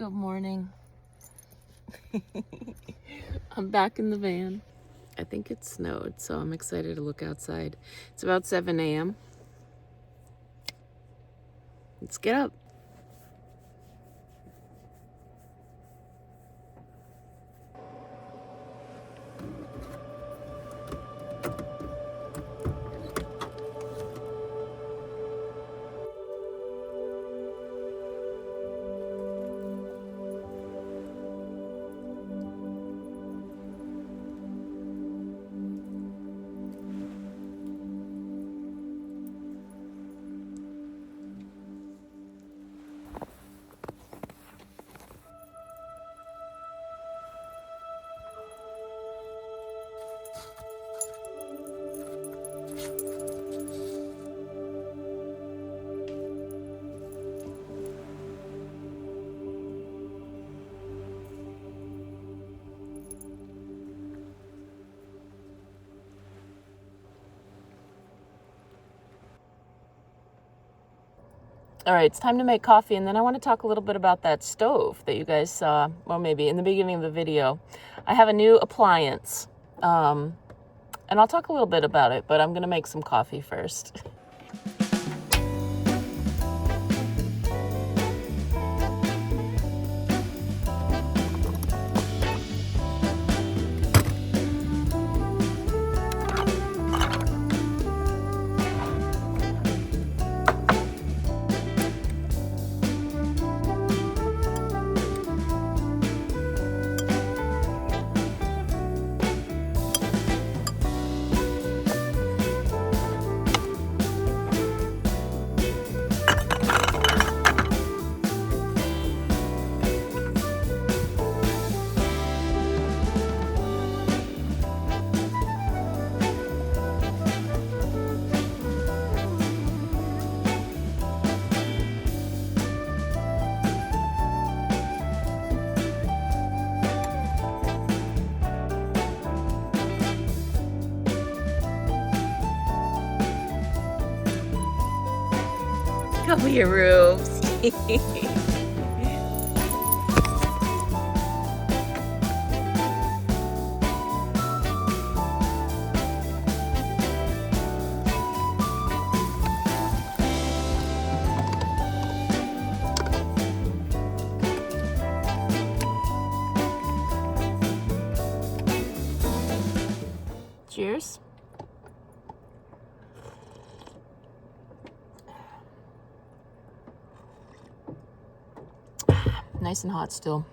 Good morning. I'm back in the van. I think it snowed, so I'm excited to look outside. It's about 7 a.m. Let's get up. All right, it's time to make coffee, and then I want to talk a little bit about that stove that you guys saw, well, maybe in the beginning of the video. I have a new appliance, and I'll talk a little bit about it, but I'm going to make some coffee first. Cover your roofs. Cheers. Nice and hot still.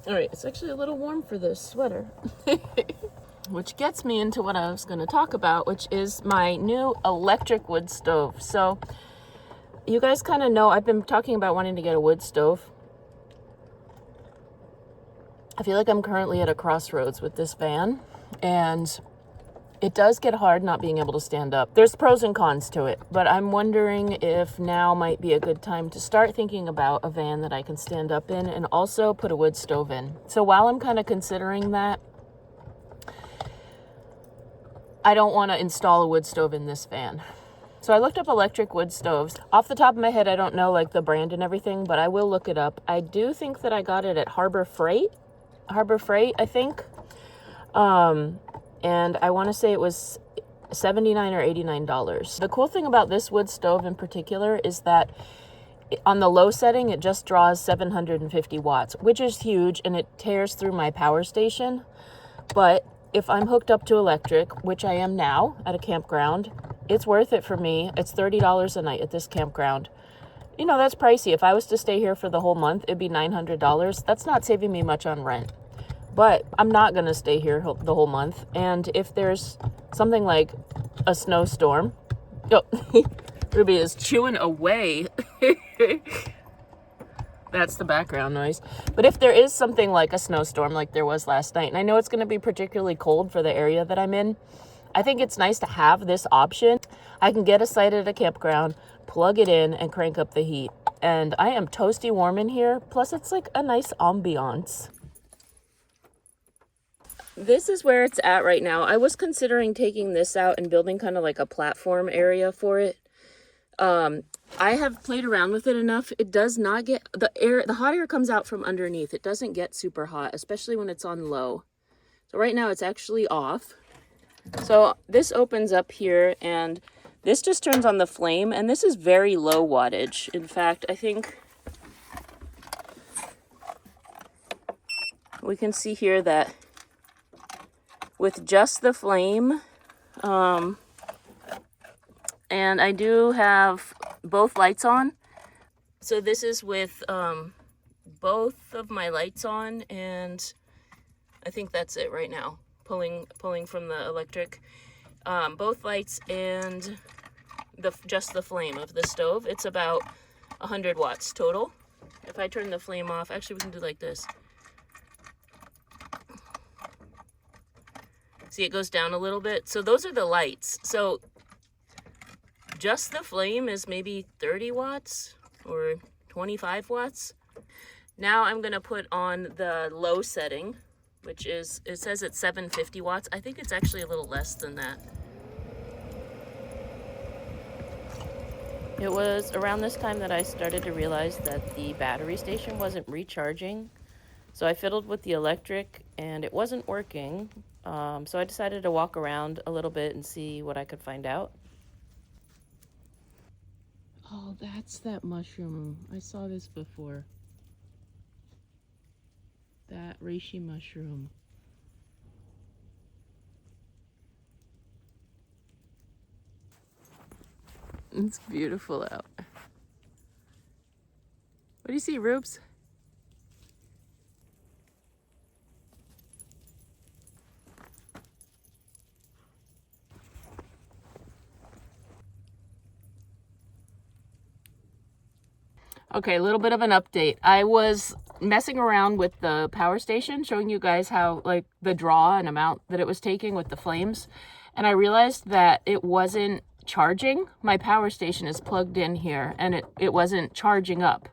All right, it's actually a little warm for this sweater. Which gets me into what I was going to talk about, which is my new electric wood stove. So you guys kind of know I've been talking about wanting to get a wood stove. I feel like I'm currently at a crossroads with this van, and it does get hard not being able to stand up. There's pros and cons to it, but I'm wondering if now might be a good time to start thinking about a van that I can stand up in and also put a wood stove in. So while I'm kind of considering that, I don't want to install a wood stove in this van. So I looked up electric wood stoves. Off the top of my head, I don't know like the brand and everything, but I will look it up. I do think that I got it at Harbor Freight, I think. And I want to say it was $79 or $89. The cool thing about this wood stove in particular is that on the low setting, it just draws 750 watts, which is huge, and it tears through my power station. But if I'm hooked up to electric, which I am now at a campground, it's worth it for me. It's $30 a night at this campground. You know, that's pricey. If I was to stay here for the whole month, it'd be $900. That's not saving me much on rent. But I'm not going to stay here the whole month. And if there's something like a snowstorm, oh, Ruby is chewing away. That's the background noise. But if there is something like a snowstorm like there was last night, and I know it's going to be particularly cold for the area that I'm in, I think it's nice to have this option. I can get a site at a campground, plug it in, and crank up the heat. And I am toasty warm in here. Plus, it's like a nice ambiance. This is where it's at right now. I was considering taking this out and building kind of like a platform area for it. I have played around with it enough. It does not get the hot air comes out from underneath. It doesn't get super hot, especially when it's on low. So right now it's actually off. So this opens up here and this just turns on the flame, and this is very low wattage. In fact, I think we can see here that with just the flame, and I do have both lights on. So this is with both of my lights on, and I think that's it right now. Pulling from the electric, both lights and just the flame of the stove. It's about 100 watts total. If I turn the flame off, actually we can do like this. See, it goes down a little bit. So those are the lights. So just the flame is maybe 30 watts or 25 watts. Now I'm gonna put on the low setting, which is, it says it's 750 watts. I think it's actually a little less than that. It was around this time that I started to realize that the battery station wasn't recharging. So I fiddled with the electric and it wasn't working. So I decided to walk around a little bit and see what I could find out. Oh, that's that mushroom. I saw this before. That reishi mushroom. It's beautiful out. What do you see, Rubes? Okay, a little bit of an update. I was messing around with the power station, showing you guys how, like, the draw and amount that it was taking with the flames. And I realized that it wasn't charging. My power station is plugged in here and it wasn't charging up.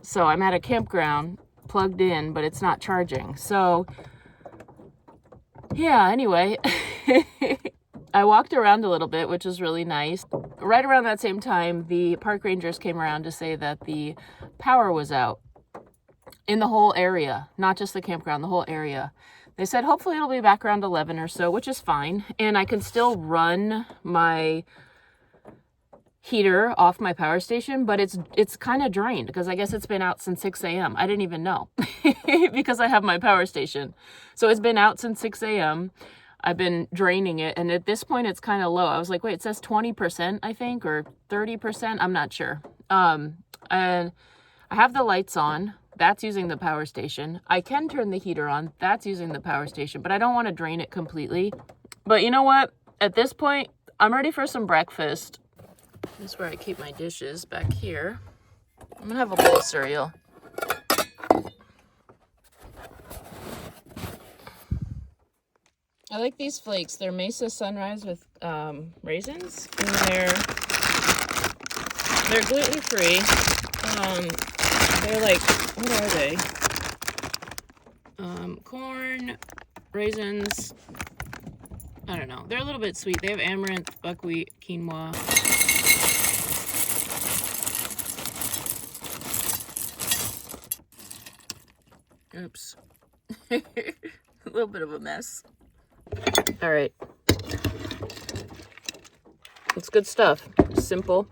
So I'm at a campground plugged in, but it's not charging. So yeah, anyway, I walked around a little bit, which was really nice. Right around that same time, the park rangers came around to say that the power was out in the whole area, not just the campground, the whole area. They said hopefully it'll be back around 11 or so, which is fine. And I can still run my heater off my power station, but it's kind of drained because I guess it's been out since 6 a.m. I didn't even know because I have my power station. So it's been out since 6 a.m. I've been draining it, and at this point it's kind of low. I was like, wait, it says 20%, I think, or 30%. I'm not sure. And I have the lights on. That's using the power station. I can turn the heater on. That's using the power station, but I don't want to drain it completely. But you know what? At this point, I'm ready for some breakfast. This is where I keep my dishes, back here. I'm gonna have a bowl of cereal. I like these flakes. They're Mesa Sunrise with raisins, and they're gluten-free. They're like, what are they? Corn, raisins. I don't know. They're a little bit sweet. They have amaranth, buckwheat, quinoa. Oops. A little bit of a mess. All right. It's good stuff. Simple.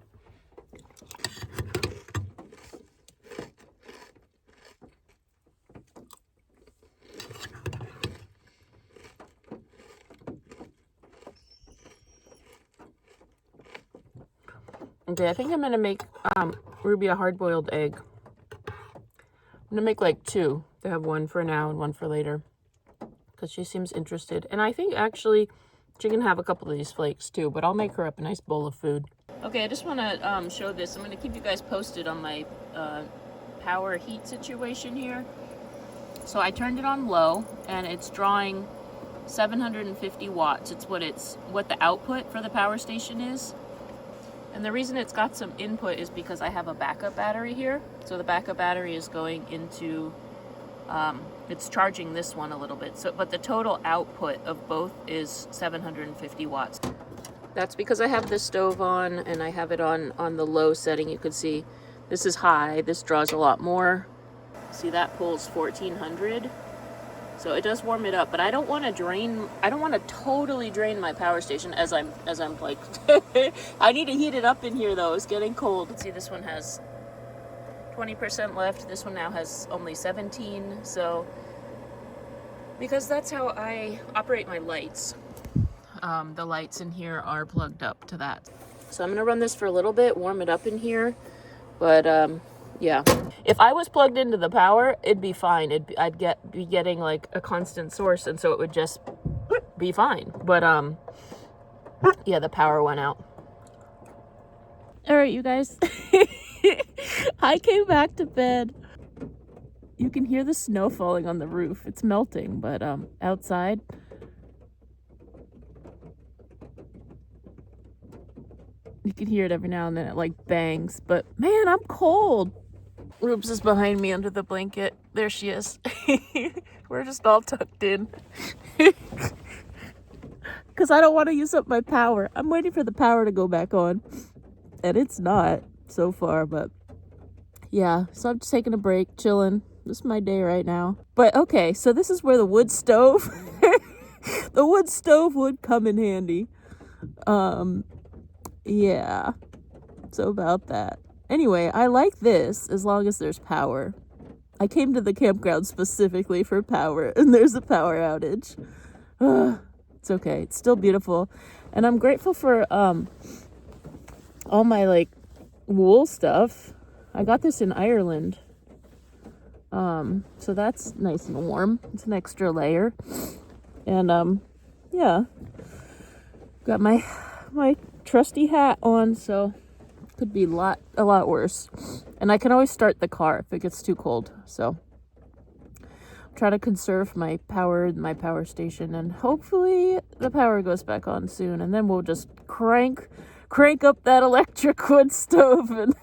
Okay, I think I'm gonna make Ruby a hard-boiled egg. I'm gonna make like 2. To have one for now and one for later, because she seems interested. And I think actually she can have a couple of these flakes too, but I'll make her up a nice bowl of food. Okay, I just want to show this. I'm going to keep you guys posted on my power heat situation here. So I turned it on low, and it's drawing 750 watts. It's what the output for the power station is. And the reason it's got some input is because I have a backup battery here. So the backup battery is going into It's charging this one a little bit, so but the total output of both is 750 watts. That's because I have this stove on and I have it on the low setting. You can see this is high. This draws a lot more. See, that pulls 1400. So it does warm it up, but I don't want to totally drain my power station as I'm like I need to heat it up in here though. It's getting cold. See, this one has 20% left. This one now has only 17. So because that's how I operate my lights. The lights in here are plugged up to that. So I'm gonna run this for a little bit, warm it up in here. But yeah, if I was plugged into the power, it'd be fine. I'd be getting like a constant source, and so it would just be fine. But yeah, the power went out. All right, you guys. I came back to bed. You can hear the snow falling on the roof. It's melting, but outside, you can hear it every now and then. It like bangs, but man, I'm cold. Rubes is behind me under the blanket. There she is. We're just all tucked in. Because I don't want to use up my power. I'm waiting for the power to go back on. And it's not so far, but yeah. So I'm just taking a break, chilling. This is my day right now. But okay, so this is where the wood stove, the wood stove would come in handy. Yeah. So about that. Anyway, I like this as long as there's power. I came to the campground specifically for power, and there's a power outage. It's okay. It's still beautiful. And I'm grateful for all my like wool stuff. I got this in Ireland. So that's nice and warm. It's an extra layer. And yeah. Got my trusty hat on, so could be a lot worse. And I can always start the car if it gets too cold. So I'm trying to conserve my power in my power station, and hopefully the power goes back on soon, and then we'll just crank up that electric wood stove and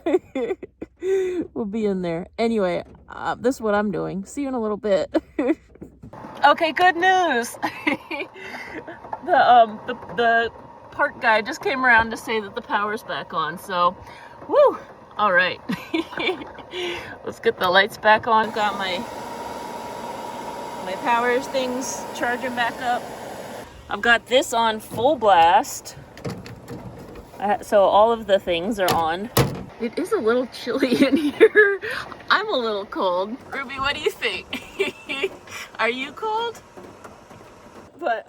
we'll be in there. Anyway, this is what I'm doing. See you in a little bit. Okay, good news. The park guy just came around to say that the power's back on, so woo, all right. Let's get the lights back on. Got my power things charging back up. I've got this on full blast, so all of the things are on. It is a little chilly in here. I'm a little cold. Ruby, what do you think? Are you cold? But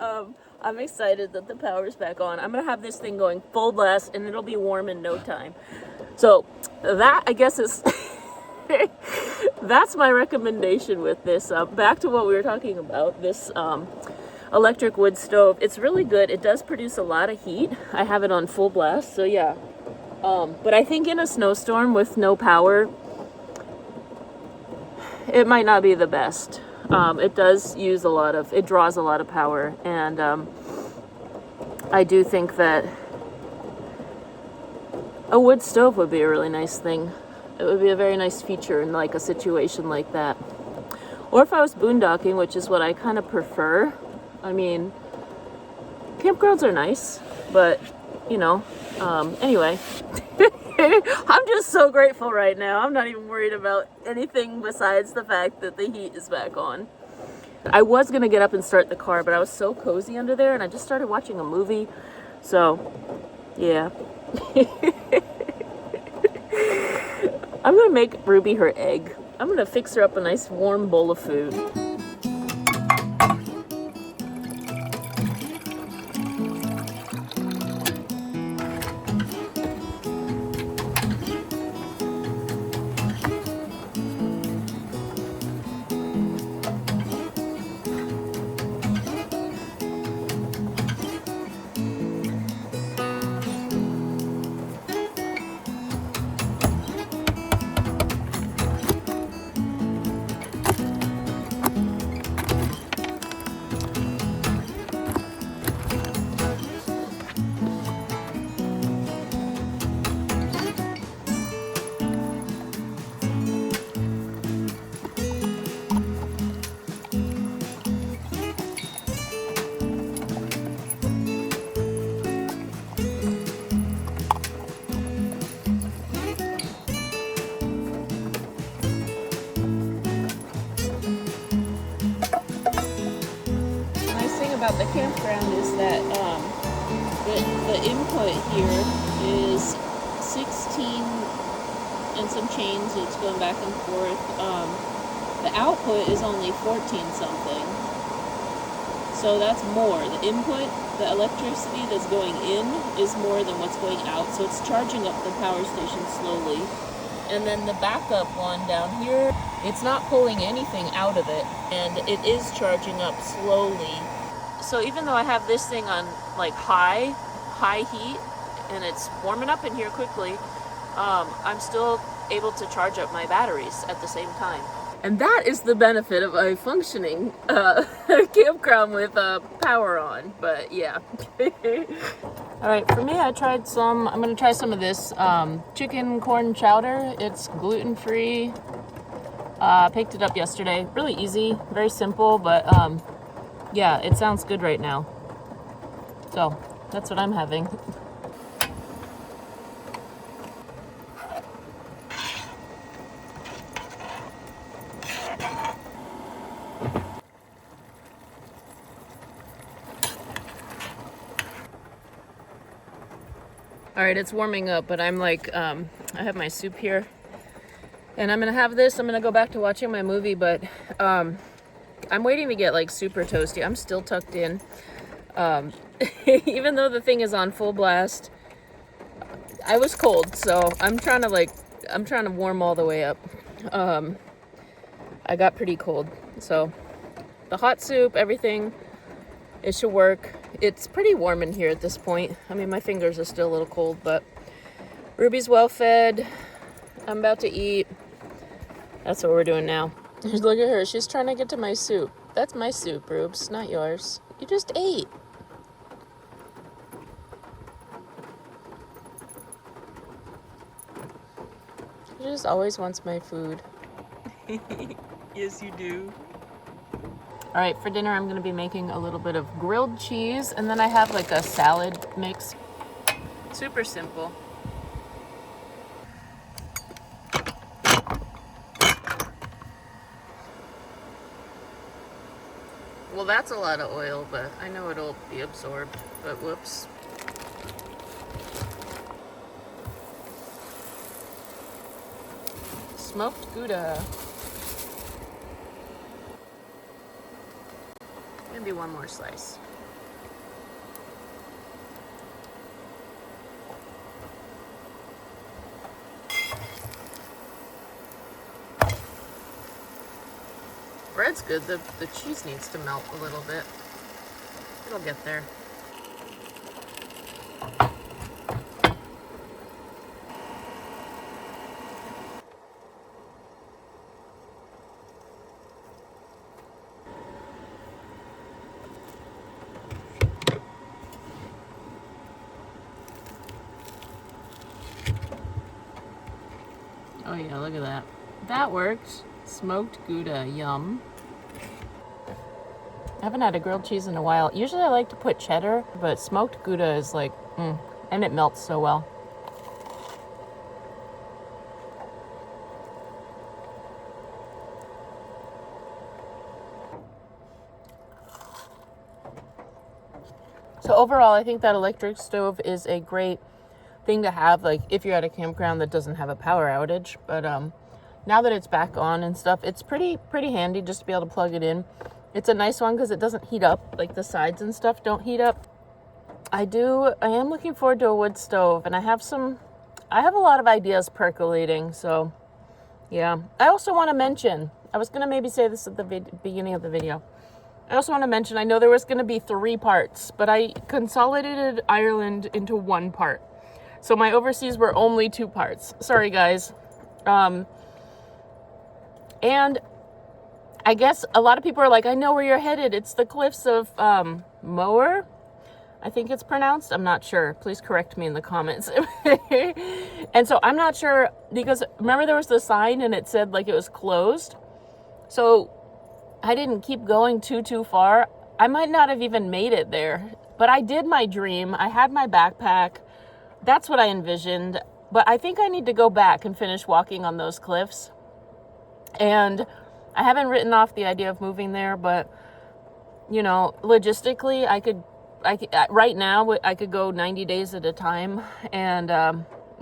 I'm excited that the power's back on. I'm gonna have this thing going full blast and it'll be warm in no time. So that, I guess, is that's my recommendation with this. Back to what we were talking about, this electric wood stove. It's really good. It does produce a lot of heat. I have it on full blast, so yeah. But I think in a snowstorm with no power, it might not be the best. It does use it draws a lot of power, and I do think that a wood stove would be a really nice thing. It would be a very nice feature in like a situation like that. Or if I was boondocking, which is what I kind of prefer. I mean, campgrounds are nice, but you know, anyway. I'm just so grateful right now. I'm not even worried about anything besides the fact that the heat is back on. I was gonna get up and start the car, but I was so cozy under there and I just started watching a movie. So, yeah. I'm gonna make Ruby her egg. I'm gonna fix her up a nice warm bowl of food. about the campground is that the input here is 16 and some change. It's going back and forth. The output is only 14 something. So that's more. The input, the electricity that's going in is more than what's going out. So it's charging up the power station slowly. And then the backup one down here, it's not pulling anything out of it, and it is charging up slowly. So even though I have this thing on like high heat and it's warming up in here quickly, I'm still able to charge up my batteries at the same time. And that is the benefit of a functioning campground with power on. But yeah. All right, for me, I'm gonna try some of this chicken corn chowder. It's gluten-free. Picked it up yesterday. Really easy, very simple, but yeah, it sounds good right now. So that's what I'm having. All right, it's warming up, but I'm like, I have my soup here, and I'm gonna have this. I'm gonna go back to watching my movie, but I'm waiting to get like super toasty. I'm still tucked in, even though the thing is on full blast. I was cold, so I'm trying to warm all the way up. I got pretty cold, so the hot soup, everything, it should work. It's pretty warm in here at this point. I mean, my fingers are still a little cold, but Ruby's well fed. I'm about to eat. That's what we're doing now. Look at her. She's trying to get to my soup. That's my soup, Rubes, not yours. You just ate. She just always wants my food. Yes, you do. All right, for dinner, I'm gonna be making a little bit of grilled cheese, and then I have like a salad mix. Super simple. Well, that's a lot of oil, but I know it'll be absorbed, but whoops. Smoked Gouda. Maybe one more slice. Bread's good. The cheese needs to melt a little bit. It'll get there. Oh yeah, look at that. That worked. Smoked Gouda, yum. I haven't had a grilled cheese in a while. Usually I like to put cheddar, but smoked Gouda is like, and it melts so well. So overall, I think that electric stove is a great thing to have, like if you're at a campground that doesn't have a power outage. But now that it's back on and stuff, it's pretty handy just to be able to plug it in. It's a nice one because it doesn't heat up, like the sides and stuff don't heat up. I am looking forward to a wood stove, and I have a lot of ideas percolating, so yeah. I also want to mention, I was going to maybe say this at the beginning of the video. I also want to mention, I know there was going to be 3 parts, but I consolidated Ireland into 1 part. So my overseas were only 2 parts. Sorry, guys. And I guess a lot of people are like, I know where you're headed. It's the cliffs of Moher, I think it's pronounced. I'm not sure. Please correct me in the comments. And so I'm not sure, because remember there was the sign and it said like it was closed. So I didn't keep going too far. I might not have even made it there, but I did my dream. I had my backpack. That's what I envisioned. But I think I need to go back and finish walking on those cliffs. And I haven't written off the idea of moving there, but you know, logistically, I could right now, I could go 90 days at a time. And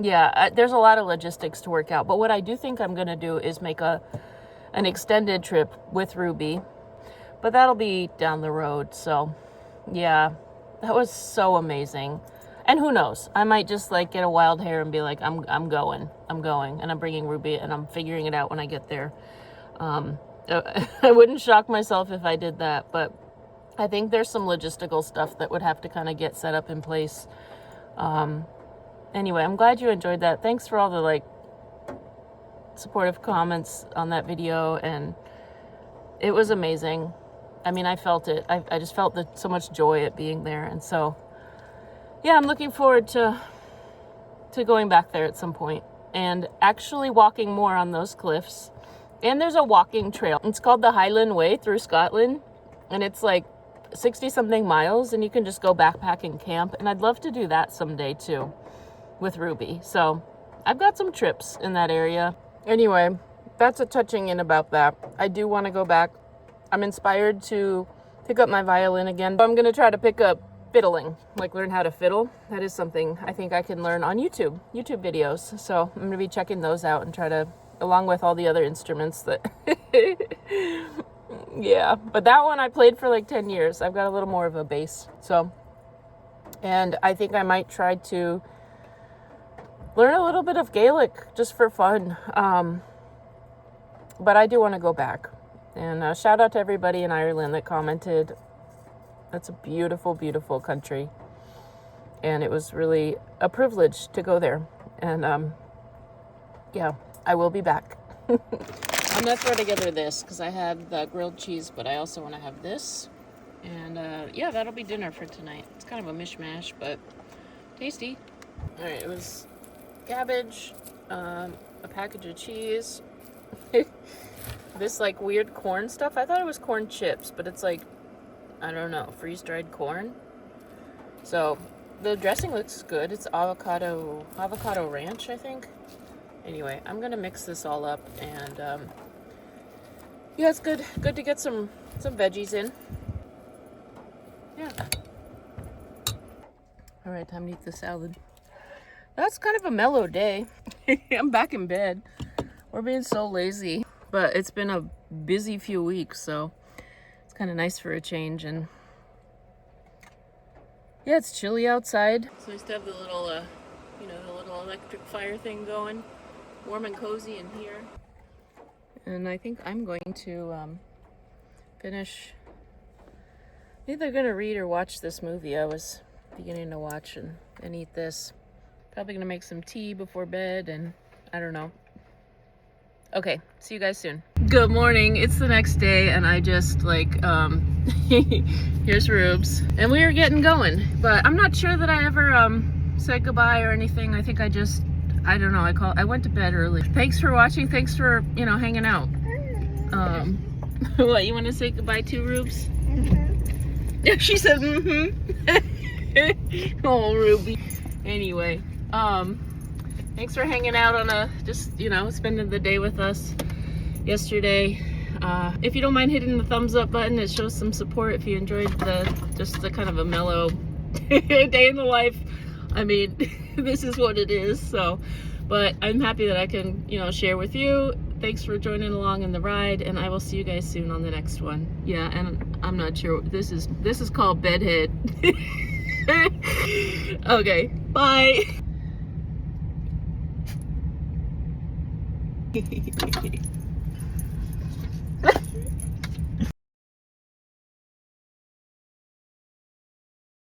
yeah, there's a lot of logistics to work out. But what I do think I'm going to do is make an extended trip with Ruby. But that'll be down the road. So yeah, that was so amazing. And who knows? I might just like get a wild hair and be like, I'm going, and I'm bringing Ruby, and I'm figuring it out when I get there. I wouldn't shock myself if I did that, but I think there's some logistical stuff that would have to kind of get set up in place. Anyway, I'm glad you enjoyed that. Thanks for all the like supportive comments on that video, and it was amazing. I mean, I felt it. I just felt so much joy at being there, and so yeah, I'm looking forward to going back there at some point and actually walking more on those cliffs. And there's a walking trail. It's called the Highland Way through Scotland, and it's like 60 something miles, and you can just go backpack and camp. And I'd love to do that someday too with Ruby. So I've got some trips in that area. Anyway, that's a touching in about that. I do want to go back. I'm inspired to pick up my violin again. I'm going to try to pick up fiddling, like learn how to fiddle. That is something I think I can learn on YouTube videos. So I'm going to be checking those out and try to, along with all the other instruments that yeah, but that one I played for like 10 years. I've got a little more of a bass. So, and I think I might try to learn a little bit of Gaelic just for fun. But I do want to go back. And shout out to everybody in Ireland that commented. That's a beautiful, beautiful country. And it was really a privilege to go there. And yeah, I will be back. I'm going to throw together this because I had the grilled cheese, but I also want to have this. And yeah, that'll be dinner for tonight. It's kind of a mishmash, but tasty. All right, it was cabbage, a package of cheese, this like weird corn stuff. I thought it was corn chips, but it's like, I don't know, freeze-dried corn. So the dressing looks good. It's avocado ranch, I think. Anyway, I'm gonna mix this all up, and yeah, it's good to get some veggies in. Yeah. All right, time to eat the salad. That's kind of a mellow day. I'm back in bed. We're being so lazy, but it's been a busy few weeks, so it's kind of nice for a change. And yeah, it's chilly outside. It's nice to have the little, the little electric fire thing going. Warm and cozy in here. And I think I'm going to finish, either going to read or watch this movie I was beginning to watch, and eat this. Probably going to make some tea before bed, and I don't know. Okay, see you guys soon. Good morning. It's the next day, and I just like, here's Rubes. And we are getting going, but I'm not sure that I ever said goodbye or anything. I think I don't know, I went to bed early. Thanks for watching. Thanks for, hanging out. What, you want to say goodbye to, Rubes? Mm-hmm. She said, mm-hmm. Oh, Ruby. Anyway, thanks for hanging out on just spending the day with us yesterday. If you don't mind hitting the thumbs up button, it shows some support if you enjoyed the kind of a mellow day in the life. I mean, this is what it is. So, but I'm happy that I can, share with you. Thanks for joining along in the ride, and I will see you guys soon on the next one. Yeah, and I'm not sure. This is called Bedhead. Okay, bye.